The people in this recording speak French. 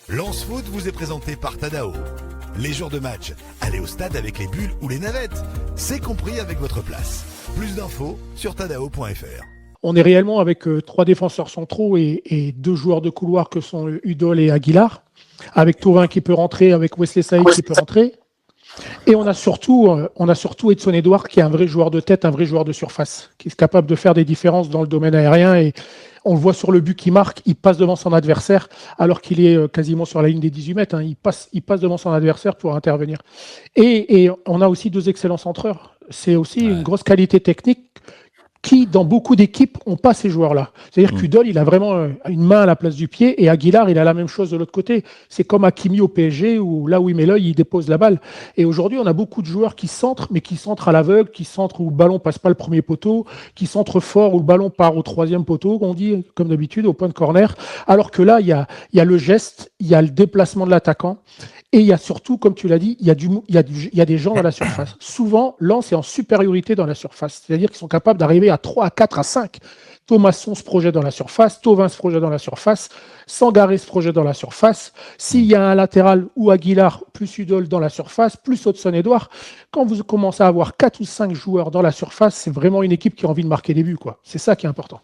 Lance Foot vous est présenté par Tadao. Les jours de match, allez au stade avec les bulles ou les navettes. C'est compris avec votre place. Plus d'infos sur tadao.fr. On est réellement avec 3 défenseurs centraux et 2 joueurs de couloir que sont Udol et Aguilar, avec Thauvin qui peut rentrer, avec Wesley Saïd qui peut rentrer. Et on a surtout Edson Edouard qui est un vrai joueur de tête, un vrai joueur de surface, qui est capable de faire des différences dans le domaine aérien. Et on le voit sur le but qu'il marque, il passe devant son adversaire alors qu'il est quasiment sur la ligne des 18 mètres. Il passe devant son adversaire pour intervenir. Et on a aussi 2 excellents centreurs. C'est aussi une grosse qualité technique qui, dans beaucoup d'équipes, n'ont pas ces joueurs-là. C'est-à-dire qu'Udol, il a vraiment une main à la place du pied, et Aguilar, il a la même chose de l'autre côté. C'est comme Hakimi au PSG, où là où il met l'œil, il dépose la balle. Et aujourd'hui, on a beaucoup de joueurs qui centrent, mais qui centrent à l'aveugle, qui centrent où le ballon passe pas le premier poteau, qui centrent fort, où le ballon part au 3e poteau, on dit, comme d'habitude, au point de corner. Alors que là, il y a le geste, il y a le déplacement de l'attaquant. Et il y a surtout, comme tu l'as dit, il y a des gens dans la surface. Souvent, Lens est en supériorité dans la surface. C'est-à-dire qu'ils sont capables d'arriver à 3, à 4, à 5. Thomasson se projette dans la surface, Thauvin se projette dans la surface, Sangaré se projette dans la surface. S'il y a un latéral ou Aguilar plus Udol dans la surface, plus Hudson Edouard, quand vous commencez à avoir 4 ou 5 joueurs dans la surface, c'est vraiment une équipe qui a envie de marquer des buts, quoi. C'est ça qui est important.